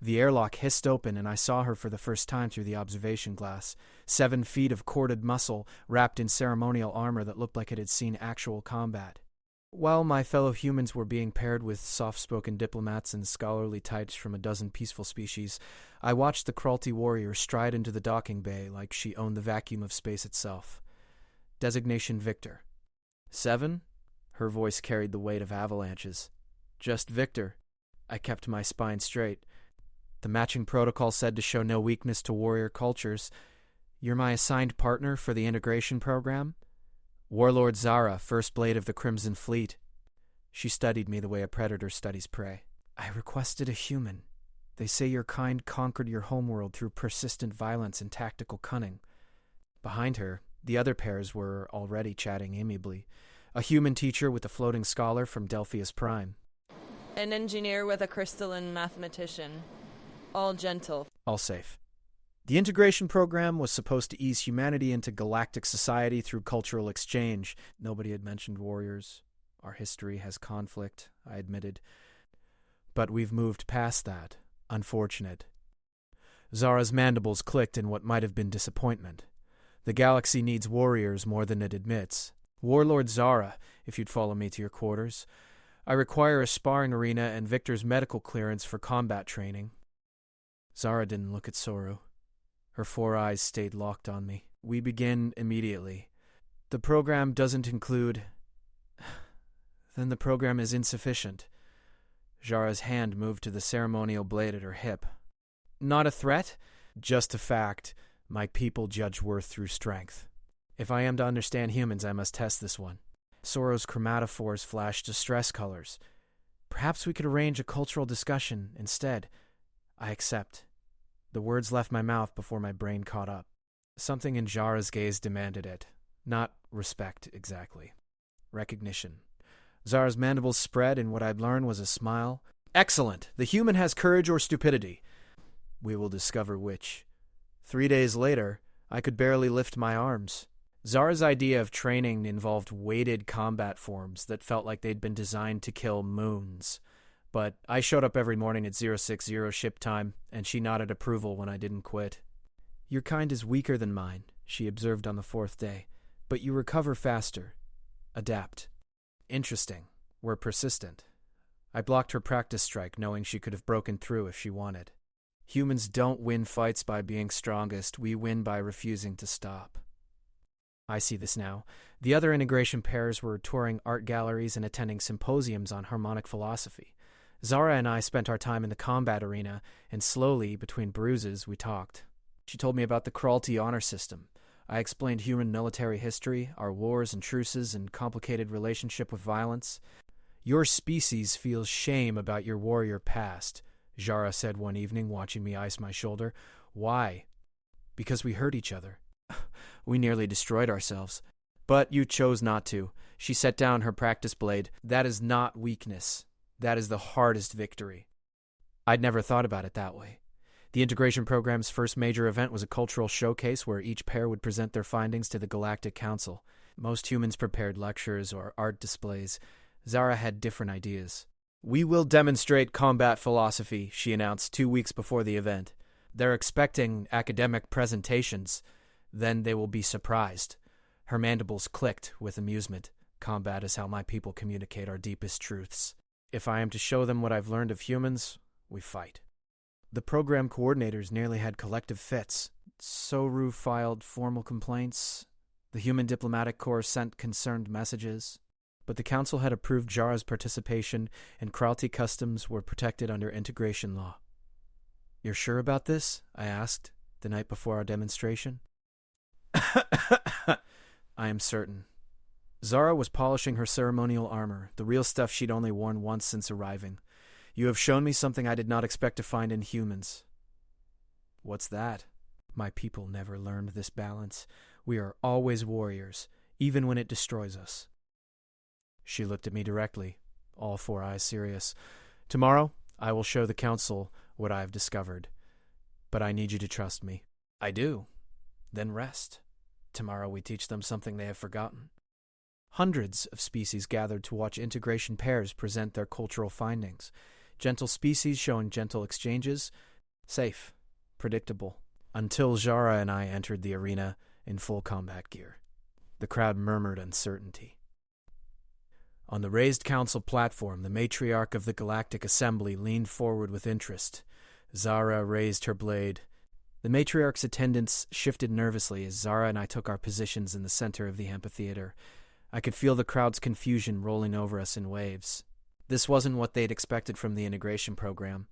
The airlock hissed open, and I saw her for the first time through the observation glass. 7 feet of corded muscle, wrapped in ceremonial armor that looked like it had seen actual combat. While my fellow humans were being paired with soft-spoken diplomats and scholarly types from a dozen peaceful species, I watched the Kralti warrior stride into the docking bay like she owned the vacuum of space itself. Designation Victor. 7? Her voice carried the weight of avalanches. Just Victor. I kept my spine straight. The matching protocol said to show no weakness to warrior cultures. You're my assigned partner for the integration program? Warlord Zara, First Blade of the Crimson Fleet. She studied me the way a predator studies prey. I requested a human. They say your kind conquered your homeworld through persistent violence and tactical cunning. Behind her, the other pairs were already chatting amiably. A human teacher with a floating scholar from Delphius Prime. An engineer with a crystalline mathematician. All gentle. All safe. The integration program was supposed to ease humanity into galactic society through cultural exchange. Nobody had mentioned warriors. Our history has conflict, I admitted. But we've moved past that. Unfortunate. Zara's mandibles clicked in what might have been disappointment. The galaxy needs warriors more than it admits. Warlord Zara, if you'd follow me to your quarters. I require a sparring arena and Victor's medical clearance for combat training. Zara didn't look at Soru. Her 4 eyes stayed locked on me. We begin immediately. The program doesn't include... Then the program is insufficient. Zara's hand moved to the ceremonial blade at her hip. Not a threat, just a fact. My people judge worth through strength. If I am to understand humans, I must test this one. Soru's chromatophores flashed distress colors. Perhaps we could arrange a cultural discussion instead. I accept. The words left my mouth before my brain caught up. Something in Zara's gaze demanded it. Not respect, exactly. Recognition. Zara's mandibles spread, and what I'd learned was a smile. Excellent! The human has courage or stupidity. We will discover which. 3 days later, I could barely lift my arms. Zara's idea of training involved weighted combat forms that felt like they'd been designed to kill moons. But I showed up every morning at 060 ship time, and she nodded approval when I didn't quit. Your kind is weaker than mine, she observed on the 4th day, but you recover faster. Adapt. Interesting. We're persistent. I blocked her practice strike, knowing she could have broken through if she wanted. Humans don't win fights by being strongest. We win by refusing to stop. I see this now. The other integration pairs were touring art galleries and attending symposiums on harmonic philosophy. Zara and I spent our time in the combat arena, and slowly, between bruises, we talked. She told me about the Kralti honor system. I explained human military history, our wars and truces, and complicated relationship with violence. Your species feels shame about your warrior past, Zara said one evening, watching me ice my shoulder. Why? Because we hurt each other. We nearly destroyed ourselves. But you chose not to. She set down her practice blade. That is not weakness. That is the hardest victory. I'd never thought about it that way. The integration program's first major event was a cultural showcase where each pair would present their findings to the Galactic Council. Most humans prepared lectures or art displays. Zara had different ideas. We will demonstrate combat philosophy, she announced 2 weeks before the event. They're expecting academic presentations. Then they will be surprised. Her mandibles clicked with amusement. Combat is how my people communicate our deepest truths. If I am to show them what I've learned of humans, we fight. The program coordinators nearly had collective fits. Soru filed formal complaints. The Human Diplomatic Corps sent concerned messages. But the council had approved Zara's participation, and Kralti customs were protected under integration law. You're sure about this? I asked, the night before our demonstration. I am certain. Zara was polishing her ceremonial armor, the real stuff she'd only worn once since arriving. You have shown me something I did not expect to find in humans. What's that? My people never learned this balance. We are always warriors, even when it destroys us. She looked at me directly, all 4 eyes serious. Tomorrow, I will show the council what I have discovered. But I need you to trust me. I do. Then rest. Tomorrow we teach them something they have forgotten. Hundreds of species gathered to watch integration pairs present their cultural findings. Gentle species showing gentle exchanges, Safe. Predictable. Until Zara and I entered the arena in full combat gear. The crowd murmured uncertainty. On the raised council platform, the matriarch of the Galactic Assembly leaned forward with interest. Zara raised her blade. The matriarch's attendants shifted nervously as Zara and I took our positions in the center of the amphitheater. I could feel the crowd's confusion rolling over us in waves. This wasn't what they'd expected from the integration program.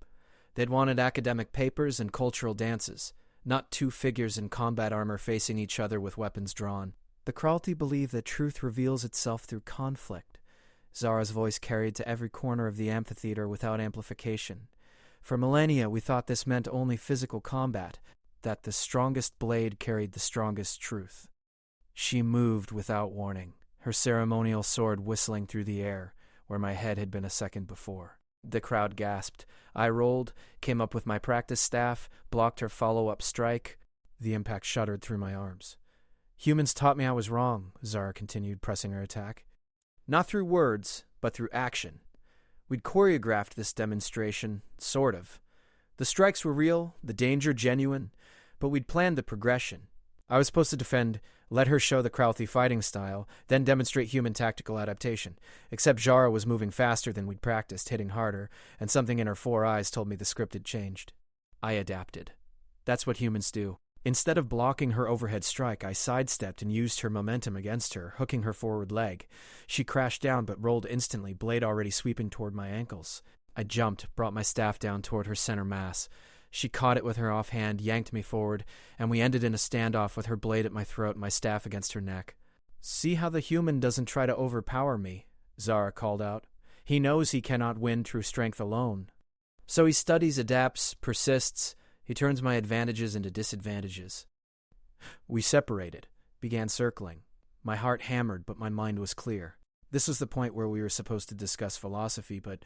They'd wanted academic papers and cultural dances, not two figures in combat armor facing each other with weapons drawn. The Kralti believe that truth reveals itself through conflict. Zara's voice carried to every corner of the amphitheater without amplification. For millennia, we thought this meant only physical combat, that the strongest blade carried the strongest truth. She moved without warning, her ceremonial sword whistling through the air, where my head had been a second before. The crowd gasped. I rolled, came up with my practice staff, blocked her follow-up strike. The impact shuddered through my arms. Humans taught me I was wrong, Zara continued, pressing her attack. Not through words, but through action. We'd choreographed this demonstration, sort of. The strikes were real, the danger genuine, but we'd planned the progression. I was supposed to defend, let her show the Kralti fighting style, then demonstrate human tactical adaptation. Except Zara was moving faster than we'd practiced, hitting harder, and something in her four eyes told me the script had changed. I adapted. That's what humans do. Instead of blocking her overhead strike, I sidestepped and used her momentum against her, hooking her forward leg. She crashed down but rolled instantly, blade already sweeping toward my ankles. I jumped, brought my staff down toward her center mass. She caught it with her offhand, yanked me forward, and we ended in a standoff with her blade at my throat and my staff against her neck. See how the human doesn't try to overpower me, Zara called out. He knows he cannot win through strength alone. So he studies, adapts, persists. He turns my advantages into disadvantages. We separated, began circling. My heart hammered, but my mind was clear. This was the point where we were supposed to discuss philosophy, but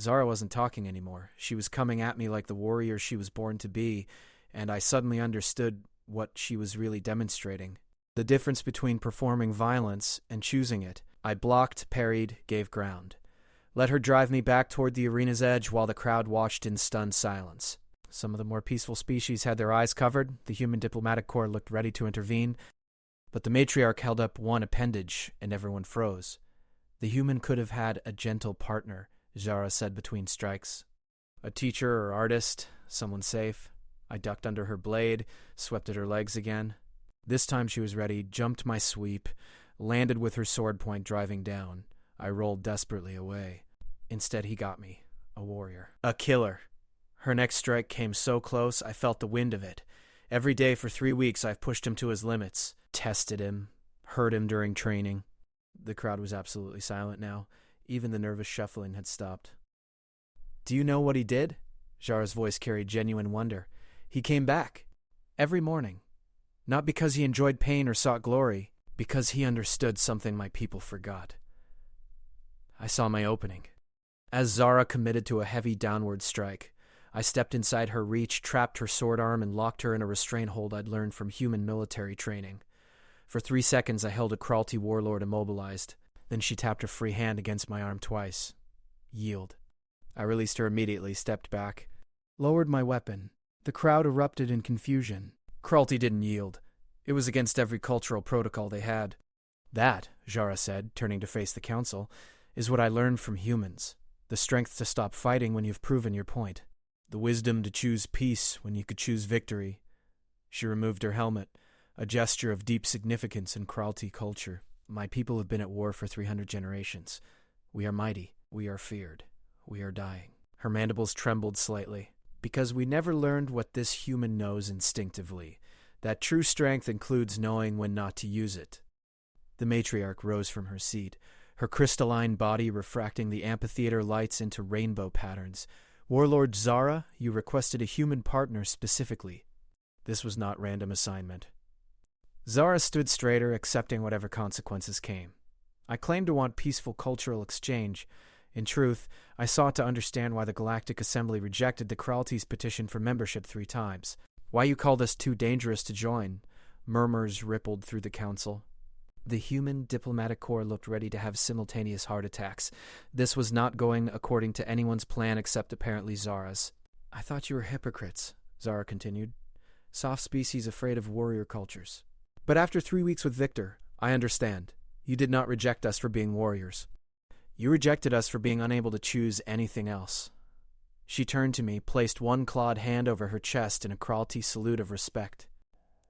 Zara wasn't talking anymore. She was coming at me like the warrior she was born to be, and I suddenly understood what she was really demonstrating. The difference between performing violence and choosing it. I blocked, parried, gave ground. Let her drive me back toward the arena's edge while the crowd watched in stunned silence. Some of the more peaceful species had their eyes covered. The human diplomatic corps looked ready to intervene, but the matriarch held up one appendage, and everyone froze. The human could have had a gentle partner, Zara said between strikes. A teacher or artist, someone safe. I ducked under her blade, swept at her legs again. This time she was ready, jumped my sweep, landed with her sword point driving down. I rolled desperately away. Instead he got me, a warrior. A killer. Her next strike came so close, I felt the wind of it. Every day for 3 weeks, I've pushed him to his limits, tested him, hurt him during training. The crowd was absolutely silent now. Even the nervous shuffling had stopped. Do you know what he did? Zara's voice carried genuine wonder. He came back. Every morning. Not because he enjoyed pain or sought glory, because he understood something my people forgot. I saw my opening. As Zara committed to a heavy downward strike, I stepped inside her reach, trapped her sword arm, and locked her in a restraint hold I'd learned from human military training. For 3 seconds I held a Kralti warlord immobilized. Then she tapped her free hand against my arm twice. Yield. I released her immediately, stepped back. Lowered my weapon. The crowd erupted in confusion. Kralti didn't yield. It was against every cultural protocol they had. That, Zara said, turning to face the council, is what I learned from humans. The strength to stop fighting when you've proven your point. The wisdom to choose peace when you could choose victory. She removed her helmet, a gesture of deep significance in Kralti culture. My people have been at war for 300 generations. We are mighty. We are feared. We are dying. Her mandibles trembled slightly. Because we never learned what this human knows instinctively, that true strength includes knowing when not to use it. The matriarch rose from her seat, her crystalline body refracting the amphitheater lights into rainbow patterns. Warlord Zara, you requested a human partner specifically. This was not random assignment. Zara stood straighter, accepting whatever consequences came. I claimed to want peaceful cultural exchange. In truth, I sought to understand why the Galactic Assembly rejected the Kralti's petition for membership 3 times. Why you called us too dangerous to join. Murmurs rippled through the council. The human diplomatic corps looked ready to have simultaneous heart attacks. This was not going according to anyone's plan except apparently Zara's. I thought you were hypocrites, Zara continued. Soft species afraid of warrior cultures. But after 3 weeks with Victor, I understand. You did not reject us for being warriors. You rejected us for being unable to choose anything else. She turned to me, placed one clawed hand over her chest in a cruelty salute of respect.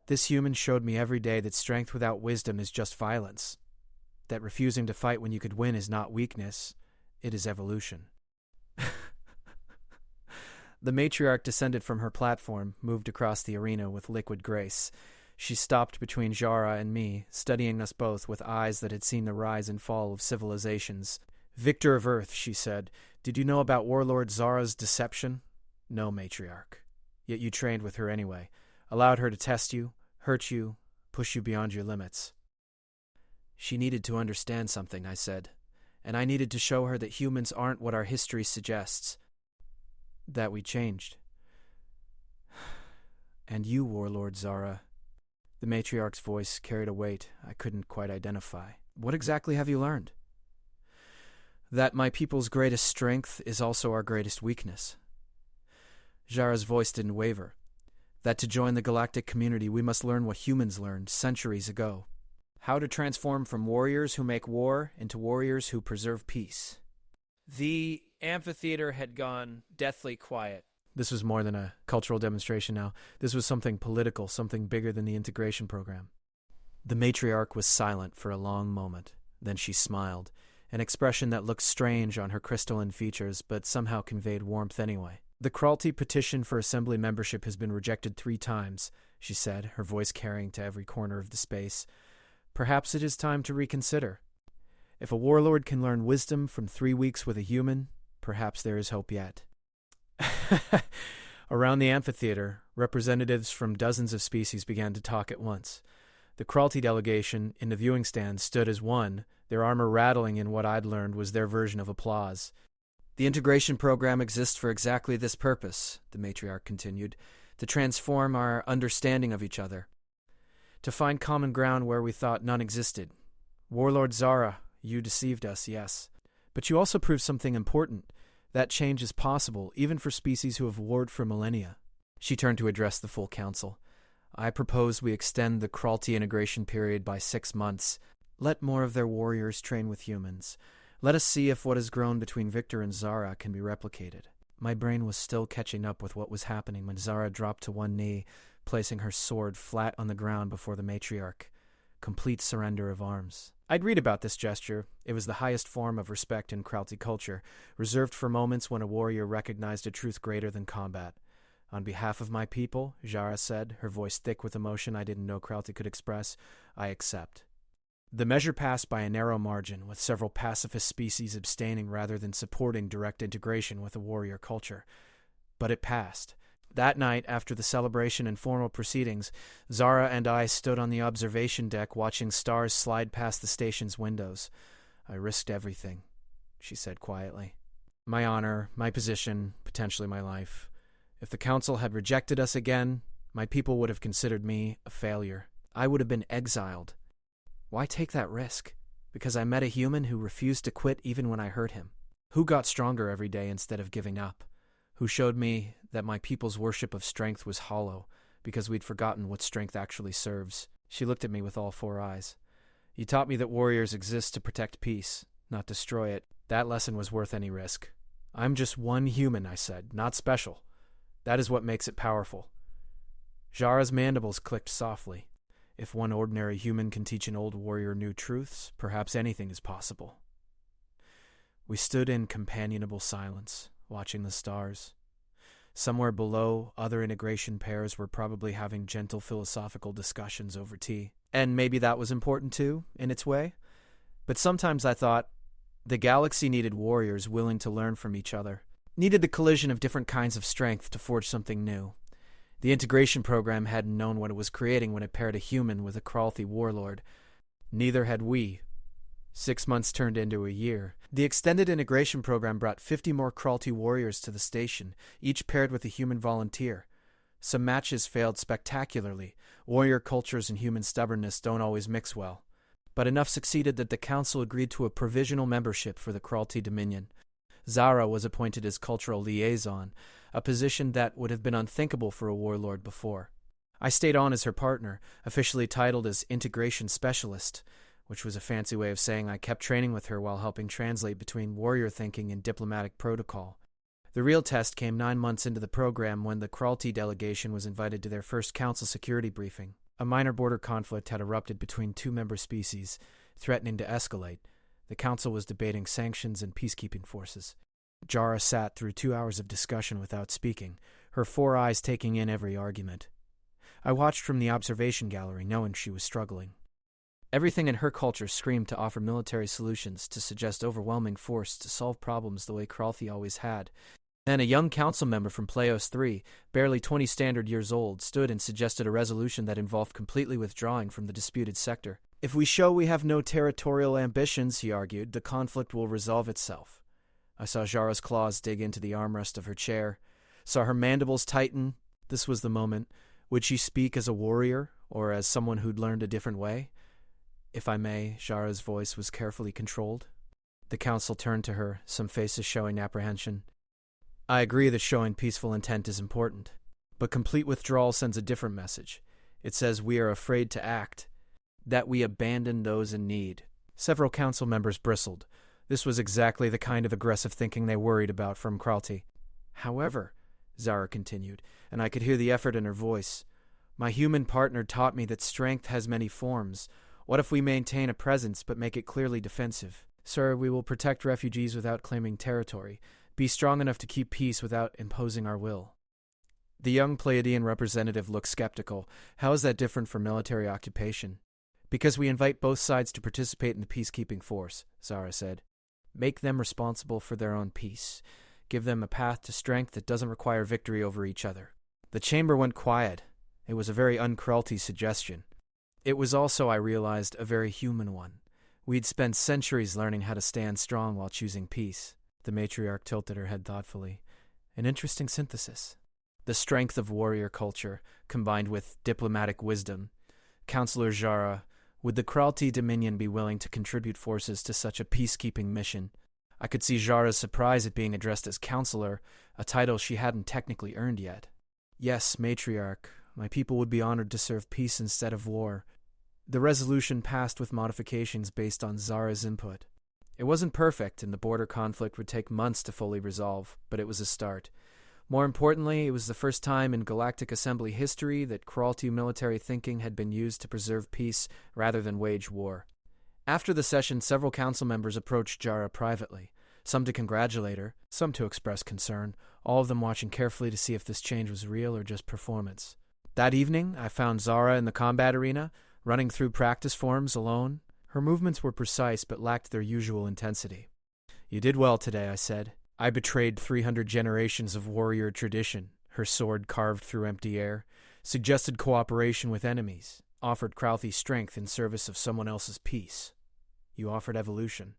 This human showed me every day that strength without wisdom is just violence. That refusing to fight when you could win is not weakness, it is evolution. The matriarch descended from her platform, moved across the arena with liquid grace. She stopped between Jara and me, studying us both with eyes that had seen the rise and fall of civilizations. Victor of Earth, she said, did you know about Warlord Zara's deception? No, matriarch. Yet you trained with her anyway, allowed her to test you, hurt you, push you beyond your limits. She needed to understand something, I said, and I needed to show her that humans aren't what our history suggests. That we changed. And you, Warlord Zara. The matriarch's voice carried a weight I couldn't quite identify. What exactly have you learned? That my people's greatest strength is also our greatest weakness. Zara's voice didn't waver. That to join the galactic community we must learn what humans learned centuries ago. How to transform from warriors who make war into warriors who preserve peace. The amphitheater had gone deathly quiet. This was more than a cultural demonstration now. This was something political, something bigger than the integration program. The matriarch was silent for a long moment. Then she smiled, an expression that looked strange on her crystalline features, but somehow conveyed warmth anyway. The cruelty petition for assembly membership has been rejected 3 times, she said, her voice carrying to every corner of the space. Perhaps it is time to reconsider. If a warlord can learn wisdom from 3 weeks with a human, perhaps there is hope yet. Around the amphitheater, representatives from dozens of species began to talk at once. The cruelty delegation in the viewing stand stood as one, their armor rattling in what I'd learned was their version of applause. The integration program exists for exactly this purpose, the matriarch continued, to transform our understanding of each other, to find common ground where we thought none existed. Warlord Zara, you deceived us, yes. But you also proved something important. That change is possible, even for species who have warred for millennia. She turned to address the full council. I propose we extend the cruelty integration period by 6 months. Let more of their warriors train with humans. Let us see if what has grown between Victor and Zara can be replicated. My brain was still catching up with what was happening when Zara dropped to one knee, placing her sword flat on the ground before the matriarch. Complete surrender of arms. I'd read about this gesture. It was the highest form of respect in cruelty culture, reserved for moments when a warrior recognized a truth greater than combat. On behalf of my people, Zara said, her voice thick with emotion I didn't know cruelty could express, I accept. The measure passed by a narrow margin, with several pacifist species abstaining rather than supporting direct integration with a warrior culture. But it passed. That night, after the celebration and formal proceedings, Zara and I stood on the observation deck watching stars slide past the station's windows. I risked everything, she said quietly. My honor, my position, potentially my life. If the council had rejected us again, my people would have considered me a failure. I would have been exiled. Why take that risk? Because I met a human who refused to quit even when I hurt him. Who got stronger every day instead of giving up? Who showed me that my people's worship of strength was hollow, because we'd forgotten what strength actually serves. She looked at me with all 4 eyes. You taught me that warriors exist to protect peace, not destroy it. That lesson was worth any risk. I'm just one human, I said, not special. That is what makes it powerful. Zara's mandibles clicked softly. If one ordinary human can teach an old warrior new truths, perhaps anything is possible. We stood in companionable silence, watching the stars. Somewhere below, other integration pairs were probably having gentle philosophical discussions over tea. And maybe that was important too, in its way. But sometimes I thought, the galaxy needed warriors willing to learn from each other. Needed the collision of different kinds of strength to forge something new. The integration program hadn't known what it was creating when it paired a human with a cruelty warlord. Neither had we. 6 months turned into a year. The extended integration program brought 50 more cruelty warriors to the station, each paired with a human volunteer. Some matches failed spectacularly. Warrior cultures and human stubbornness don't always mix well. But enough succeeded that the council agreed to a provisional membership for the cruelty dominion. Zara was appointed as cultural liaison, a position that would have been unthinkable for a warlord before. I stayed on as her partner, officially titled as Integration Specialist, which was a fancy way of saying I kept training with her while helping translate between warrior thinking and diplomatic protocol. The real test came 9 months into the program when the Kralti delegation was invited to their first council security briefing. A minor border conflict had erupted between two member species, threatening to escalate. The council was debating sanctions and peacekeeping forces. Jara sat through 2 hours of discussion without speaking, her 4 eyes taking in every argument. I watched from the observation gallery, knowing she was struggling. Everything in her culture screamed to offer military solutions, to suggest overwhelming force to solve problems the way Kralti always had. Then a young council member from Pleios 3, barely 20 standard years old, stood and suggested a resolution that involved completely withdrawing from the disputed sector. If we show we have no territorial ambitions, he argued, the conflict will resolve itself. I saw Jara's claws dig into the armrest of her chair, saw her mandibles tighten. This was the moment. Would she speak as a warrior, or as someone who'd learned a different way? If I may, Jara's voice was carefully controlled. The council turned to her, some faces showing apprehension. I agree that showing peaceful intent is important, but complete withdrawal sends a different message. It says we are afraid to act, that we abandon those in need. Several council members bristled. This was exactly the kind of aggressive thinking they worried about from Kralti. However, Zara continued, and I could hear the effort in her voice, my human partner taught me that strength has many forms. What if we maintain a presence but make it clearly defensive? Sir, we will protect refugees without claiming territory, be strong enough to keep peace without imposing our will. The young Pleiadian representative looked skeptical. How is that different from military occupation? Because we invite both sides to participate in the peacekeeping force, Zara said. Make them responsible for their own peace. Give them a path to strength that doesn't require victory over each other. The chamber went quiet. It was a very un-Kralti suggestion. It was also, I realized, a very human one. We'd spent centuries learning how to stand strong while choosing peace. The matriarch tilted her head thoughtfully. An interesting synthesis. The strength of warrior culture, combined with diplomatic wisdom. Counselor Jara, would the Kralti Dominion be willing to contribute forces to such a peacekeeping mission? I could see Jara's surprise at being addressed as counselor, a title she hadn't technically earned yet. Yes, matriarch, my people would be honored to serve peace instead of war. The resolution passed with modifications based on Zara's input. It wasn't perfect, and the border conflict would take months to fully resolve, but it was a start. More importantly, it was the first time in Galactic Assembly history that Kralti military thinking had been used to preserve peace rather than wage war. After the session, several council members approached Jara privately, some to congratulate her, some to express concern, all of them watching carefully to see if this change was real or just performance. That evening, I found Zara in the combat arena, running through practice forms alone. Her movements were precise but lacked their usual intensity. You did well today, I said. I betrayed 300 generations of warrior tradition, her sword carved through empty air, suggested cooperation with enemies, offered Kralti strength in service of someone else's peace. You offered evolution.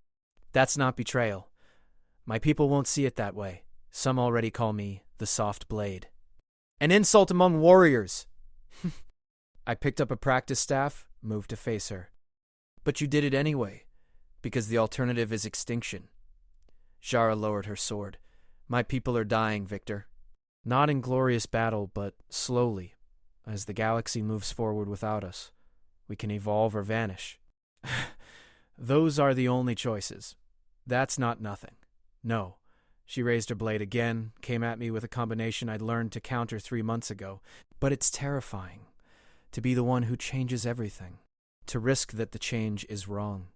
That's not betrayal. My people won't see it that way. Some already call me the soft blade. An insult among warriors! I picked up a practice staff, moved to face her. But you did it anyway, because the alternative is extinction. Jara lowered her sword. My people are dying, Victor. Not in glorious battle, but slowly, as the galaxy moves forward without us. We can evolve or vanish. Those are the only choices. That's not nothing. No. She raised her blade again, came at me with a combination I'd learned to counter 3 months ago. But it's terrifying. To be the one who changes everything. To risk that the change is wrong.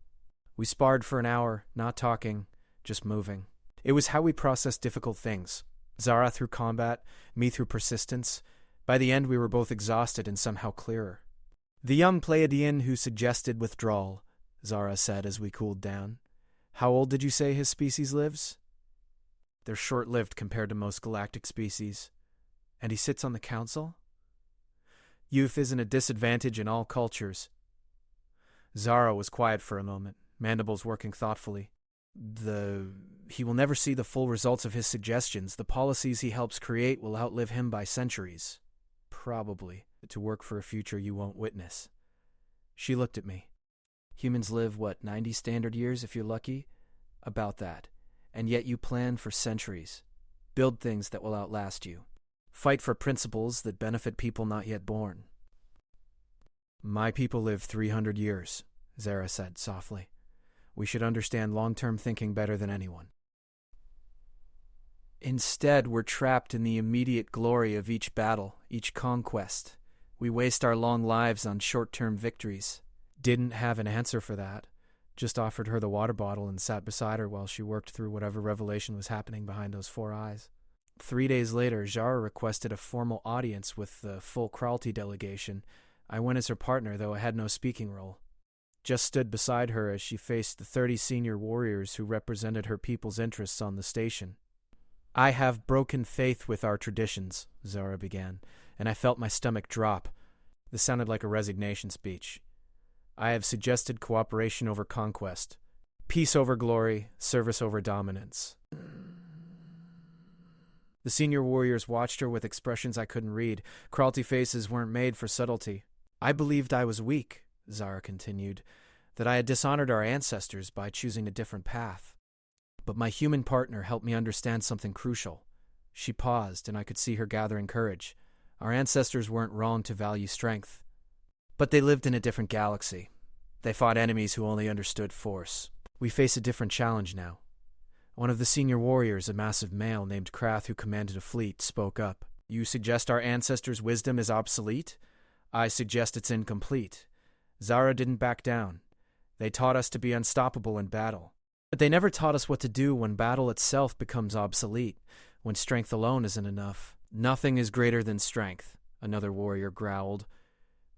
We sparred for an hour, not talking, just moving. It was how we processed difficult things. Zara through combat, me through persistence. By the end we were both exhausted and somehow clearer. The young Pleiadian who suggested withdrawal, Zara said as we cooled down. How old did you say his species lives? They're short-lived compared to most galactic species. And he sits on the council? Youth isn't a disadvantage in all cultures. Zara was quiet for a moment, mandibles working thoughtfully. He will never see the full results of his suggestions. The policies he helps create will outlive him by centuries. Probably, to work for a future you won't witness. She looked at me. Humans live, 90 standard years if you're lucky? About that. And yet you plan for centuries. Build things that will outlast you. Fight for principles that benefit people not yet born. My people live 300 years, Zara said softly. We should understand long-term thinking better than anyone. Instead, we're trapped in the immediate glory of each battle, each conquest. We waste our long lives on short-term victories. Didn't have an answer for that. Just offered her the water bottle and sat beside her while she worked through whatever revelation was happening behind those 4 eyes. 3 days later, Zara requested a formal audience with the full Kralty delegation. I went as her partner, though I had no speaking role. Just stood beside her as she faced the 30 senior warriors who represented her people's interests on the station. I have broken faith with our traditions, Zara began, and I felt my stomach drop. This sounded like a resignation speech. I have suggested cooperation over conquest, peace over glory, service over dominance. The senior warriors watched her with expressions I couldn't read. Kralty faces weren't made for subtlety. I believed I was weak, Zara continued, that I had dishonored our ancestors by choosing a different path. But my human partner helped me understand something crucial. She paused, and I could see her gathering courage. Our ancestors weren't wrong to value strength. But they lived in a different galaxy. They fought enemies who only understood force. We face a different challenge now. One of the senior warriors, a massive male named Krath who commanded a fleet, spoke up. You suggest our ancestors' wisdom is obsolete? I suggest it's incomplete. Zara didn't back down. They taught us to be unstoppable in battle. But they never taught us what to do when battle itself becomes obsolete, when strength alone isn't enough. Nothing is greater than strength, another warrior growled.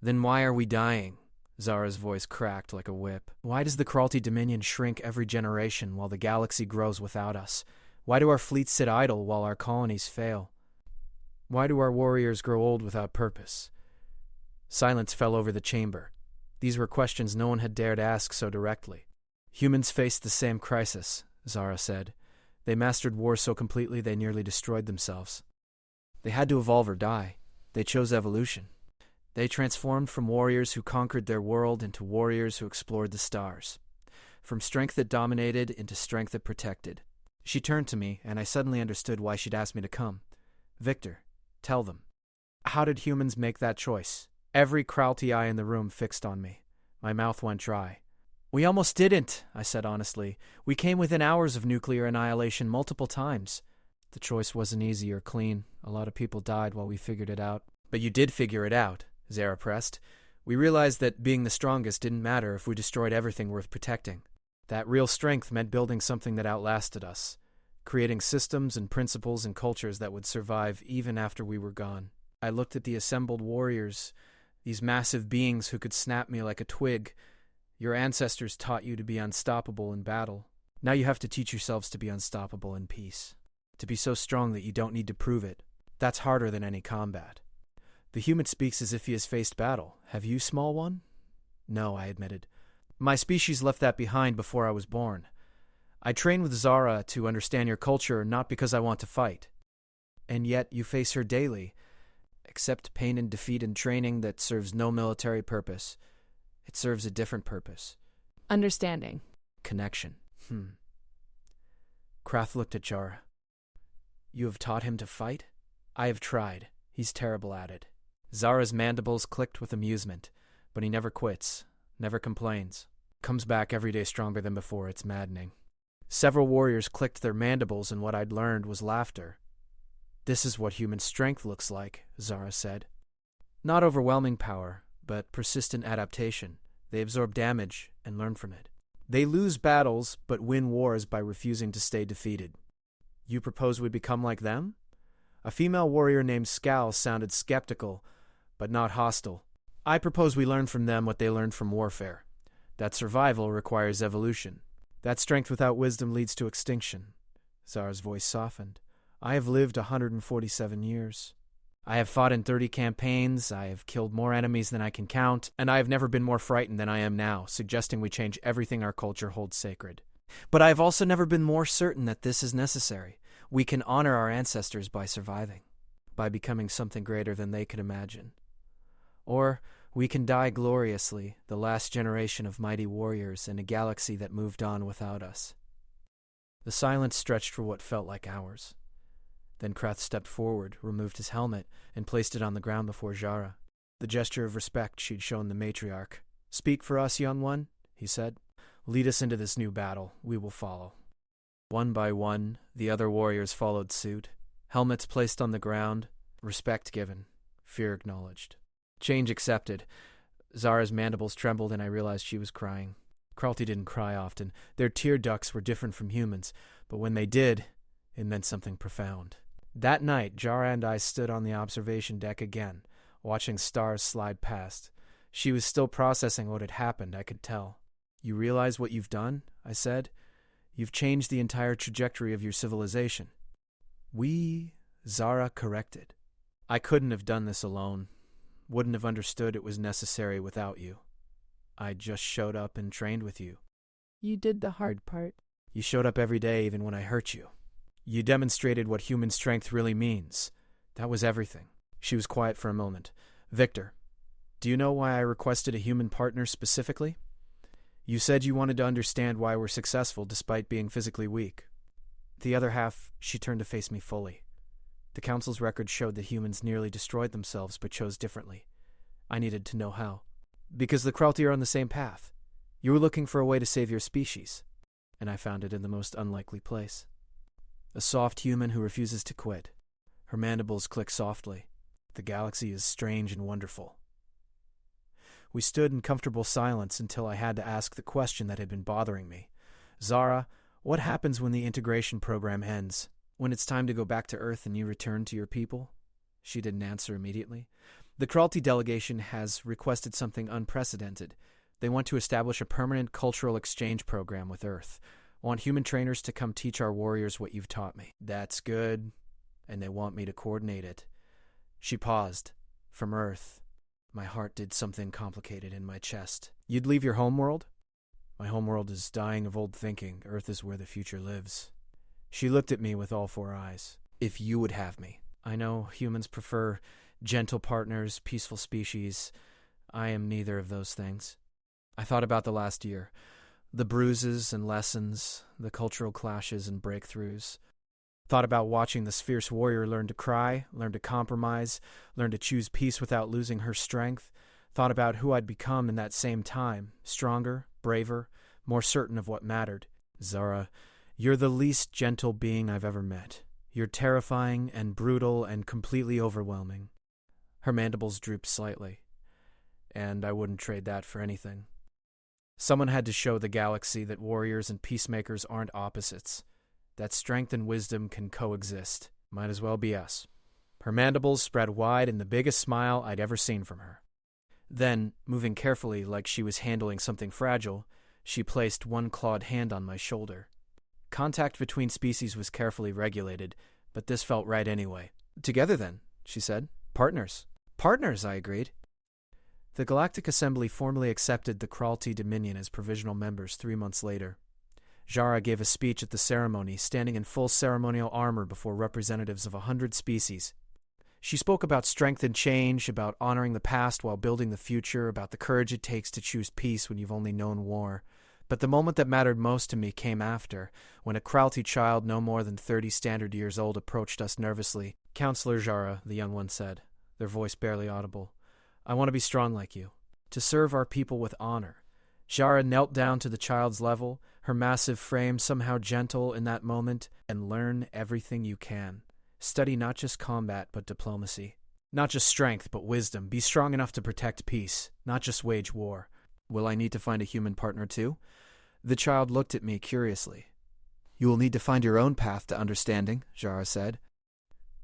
Then why are we dying? Zara's voice cracked like a whip. Why does the Kralty Dominion shrink every generation while the galaxy grows without us? Why do our fleets sit idle while our colonies fail? Why do our warriors grow old without purpose? Silence fell over the chamber. These were questions no one had dared ask so directly. Humans faced the same crisis, Zara said. They mastered war so completely they nearly destroyed themselves. They had to evolve or die. They chose evolution. They transformed from warriors who conquered their world into warriors who explored the stars. From strength that dominated into strength that protected. She turned to me, and I suddenly understood why she'd asked me to come. Victor, tell them. How did humans make that choice? Every Kralty eye in the room fixed on me. My mouth went dry. We almost didn't, I said honestly. We came within hours of nuclear annihilation multiple times. The choice wasn't easy or clean. A lot of people died while we figured it out. But you did figure it out, Zara pressed. We realized that being the strongest didn't matter if we destroyed everything worth protecting. That real strength meant building something that outlasted us, creating systems and principles and cultures that would survive even after we were gone. I looked at the assembled warriors, these massive beings who could snap me like a twig. Your ancestors taught you to be unstoppable in battle. Now you have to teach yourselves to be unstoppable in peace. To be so strong that you don't need to prove it. That's harder than any combat. The human speaks as if he has faced battle. Have you, small one? No, I admitted. My species left that behind before I was born. I train with Zara to understand your culture, not because I want to fight. And yet you face her daily. Accept pain and defeat in training that serves no military purpose. It serves a different purpose. Understanding. Connection. Krath looked at Zara. You have taught him to fight? I have tried. He's terrible at it. Zara's mandibles clicked with amusement, but he never quits, never complains. Comes back every day stronger than before. It's maddening. Several warriors clicked their mandibles, and what I'd learned was laughter. This is what human strength looks like, Zara said. Not overwhelming power, but persistent adaptation. They absorb damage and learn from it. They lose battles, but win wars by refusing to stay defeated. You propose we become like them? A female warrior named Scowl sounded skeptical, but not hostile. I propose we learn from them what they learned from warfare. That survival requires evolution. That strength without wisdom leads to extinction. Zara's voice softened. I have lived 147 years. I have fought in 30 campaigns, I have killed more enemies than I can count, and I have never been more frightened than I am now, suggesting we change everything our culture holds sacred. But I have also never been more certain that this is necessary. We can honor our ancestors by surviving, by becoming something greater than they could imagine. Or we can die gloriously, the last generation of mighty warriors in a galaxy that moved on without us. The silence stretched for what felt like hours. Then Kreth stepped forward, removed his helmet, and placed it on the ground before Zara. The gesture of respect she'd shown the matriarch. "Speak for us, young one," he said. "Lead us into this new battle. We will follow." One by one, the other warriors followed suit. Helmets placed on the ground, respect given, fear acknowledged. Change accepted. Zara's mandibles trembled and I realized she was crying. Kralti didn't cry often. Their tear ducts were different from humans, but when they did, it meant something profound. That night, Zara and I stood on the observation deck again, watching stars slide past. She was still processing what had happened, I could tell. "You realize what you've done?" I said. "You've changed the entire trajectory of your civilization." Zara corrected. "I couldn't have done this alone. Wouldn't have understood it was necessary without you. I just showed up and trained with you." "You did the hard part." "You showed up every day even when I hurt you. You demonstrated what human strength really means. That was everything." She was quiet for a moment. "Victor, do you know why I requested a human partner specifically? You said you wanted to understand why we're successful despite being physically weak." The other half, she turned to face me fully. The Council's record showed that humans nearly destroyed themselves but chose differently. I needed to know how. "Because the Kralti are on the same path. You were looking for a way to save your species, and I found it in the most unlikely place. A soft human who refuses to quit. Her mandibles click softly. The galaxy is strange and wonderful." We stood in comfortable silence until I had to ask the question that had been bothering me. "Zara, what happens when the integration program ends? When it's time to go back to Earth and you return to your people?" She didn't answer immediately. "The Kralti delegation has requested something unprecedented. They want to establish a permanent cultural exchange program with Earth. Want human trainers to come teach our warriors what you've taught me." "That's good. And they want me to coordinate it." She paused. From Earth, my heart did something complicated in my chest. "You'd leave your homeworld?" "My homeworld is dying of old thinking. Earth is where the future lives." She looked at me with all four eyes. "If you would have me. I know humans prefer gentle partners, peaceful species. I am neither of those things." I thought about the last year. The bruises and lessons, the cultural clashes and breakthroughs. Thought about watching this fierce warrior learn to cry, learn to compromise, learn to choose peace without losing her strength. Thought about who I'd become in that same time, stronger, braver, more certain of what mattered. "Zara, you're the least gentle being I've ever met. You're terrifying and brutal and completely overwhelming." Her mandibles drooped slightly. "And I wouldn't trade that for anything." Someone had to show the galaxy that warriors and peacemakers aren't opposites, that strength and wisdom can coexist. Might as well be us. Her mandibles spread wide in the biggest smile I'd ever seen from her. Then, moving carefully like she was handling something fragile, she placed one clawed hand on my shoulder. Contact between species was carefully regulated, but this felt right anyway. "Together then," she said. "Partners." "Partners," I agreed. The Galactic Assembly formally accepted the Kralti Dominion as provisional members 3 months later. Zara gave a speech at the ceremony, standing in full ceremonial armor before representatives of 100 species. She spoke about strength and change, about honoring the past while building the future, about the courage it takes to choose peace when you've only known war. But the moment that mattered most to me came after, when a Kralti child no more than 30 standard years old approached us nervously. "Counselor Zara," the young one said, their voice barely audible, "I want to be strong like you, to serve our people with honor." Zara knelt down to the child's level, her massive frame somehow gentle in that moment. "And learn everything you can. Study not just combat, but diplomacy. Not just strength, but wisdom. Be strong enough to protect peace, not just wage war." "Will I need to find a human partner too?" The child looked at me curiously. "You will need to find your own path to understanding," Zara said.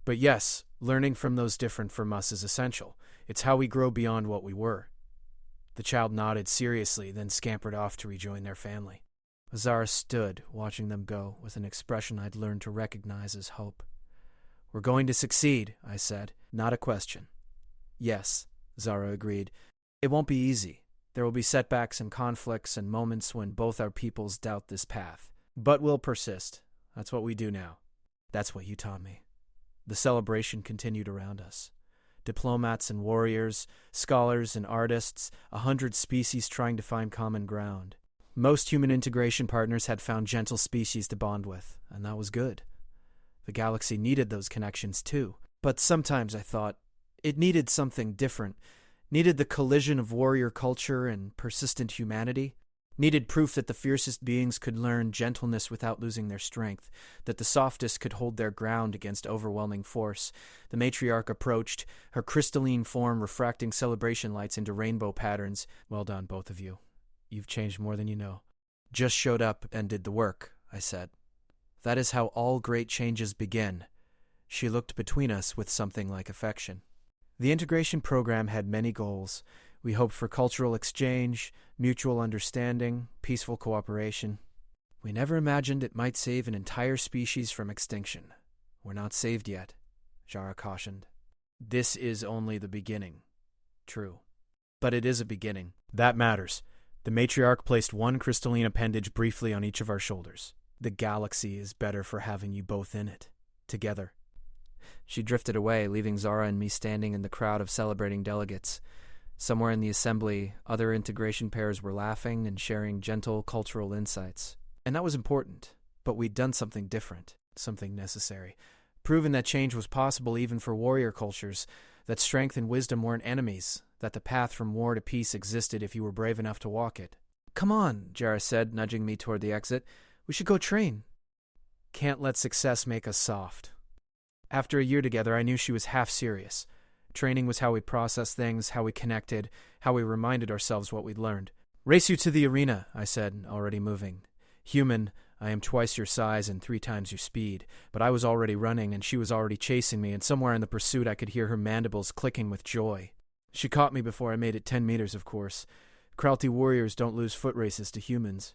"But yes, learning from those different from us is essential. It's how we grow beyond what we were." The child nodded seriously, then scampered off to rejoin their family. Zara stood, watching them go, with an expression I'd learned to recognize as hope. "We're going to succeed," I said, not a question. "Yes," Zara agreed. "It won't be easy. There will be setbacks and conflicts and moments when both our peoples doubt this path. But we'll persist. That's what we do now. That's what you taught me." The celebration continued around us. Diplomats and warriors, scholars and artists, 100 species trying to find common ground. Most human integration partners had found gentle species to bond with, and that was good. The galaxy needed those connections too. But sometimes I thought it needed something different, needed the collision of warrior culture and persistent humanity, needed proof that the fiercest beings could learn gentleness without losing their strength, that the softest could hold their ground against overwhelming force. The matriarch approached, her crystalline form refracting celebration lights into rainbow patterns. Well done, both of you. You've changed more than you know. Just showed up and did the work, I said. That is how all great changes begin. She looked between us with something like affection. The integration program had many goals. We hoped for cultural exchange, mutual understanding, peaceful cooperation. We never imagined it might save an entire species from extinction. We're not saved yet, Zara cautioned. This is only the beginning. True. But it is a beginning. That matters. The matriarch placed one crystalline appendage briefly on each of our shoulders. The galaxy is better for having you both in it, together. She drifted away, leaving Zara and me standing in the crowd of celebrating delegates. Somewhere in the assembly, other integration pairs were laughing and sharing gentle cultural insights. And that was important, but we'd done something different, something necessary. Proven that change was possible even for warrior cultures, that strength and wisdom weren't enemies, that the path from war to peace existed if you were brave enough to walk it. Come on, Jara said, nudging me toward the exit. We should go train. Can't let success make us soft. After a year together, I knew she was half serious. Training was how we processed things, how we connected, how we reminded ourselves what we'd learned. Race you to the arena, I said, already moving. Human, I am twice your size and 3 times your speed, but I was already running and she was already chasing me, and somewhere in the pursuit I could hear her mandibles clicking with joy. She caught me before I made it 10 meters, of course. Kralty warriors don't lose foot races to humans.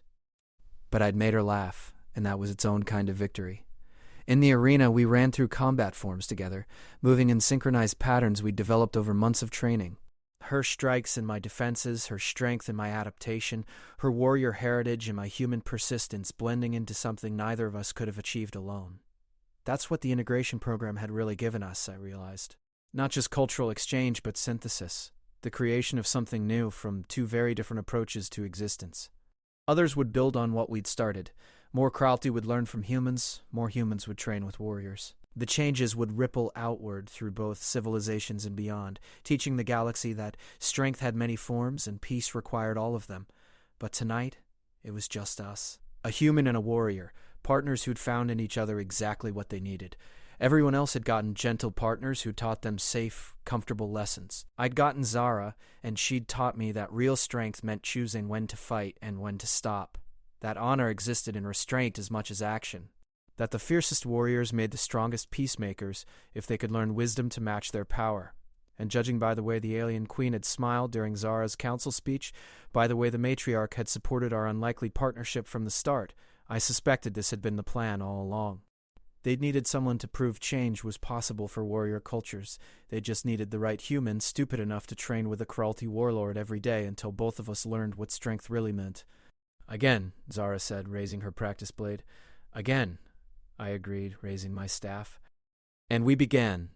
But I'd made her laugh, and that was its own kind of victory. In the arena, we ran through combat forms together, moving in synchronized patterns we'd developed over months of training. Her strikes and my defenses, her strength and my adaptation, her warrior heritage and my human persistence blending into something neither of us could have achieved alone. That's what the integration program had really given us, I realized. Not just cultural exchange, but synthesis. The creation of something new from 2 very different approaches to existence. Others would build on what we'd started. More Kralty would learn from humans, more humans would train with warriors. The changes would ripple outward through both civilizations and beyond, teaching the galaxy that strength had many forms and peace required all of them. But tonight, it was just us. A human and a warrior, partners who'd found in each other exactly what they needed. Everyone else had gotten gentle partners who taught them safe, comfortable lessons. I'd gotten Zara, and she'd taught me that real strength meant choosing when to fight and when to stop. That honor existed in restraint as much as action. That the fiercest warriors made the strongest peacemakers if they could learn wisdom to match their power. And judging by the way the alien queen had smiled during Zara's council speech, by the way the matriarch had supported our unlikely partnership from the start, I suspected this had been the plan all along. They'd needed someone to prove change was possible for warrior cultures. They just needed the right human stupid enough to train with a Kralty warlord every day until both of us learned what strength really meant. Again, Zara said, raising her practice blade. Again, I agreed, raising my staff. And we began.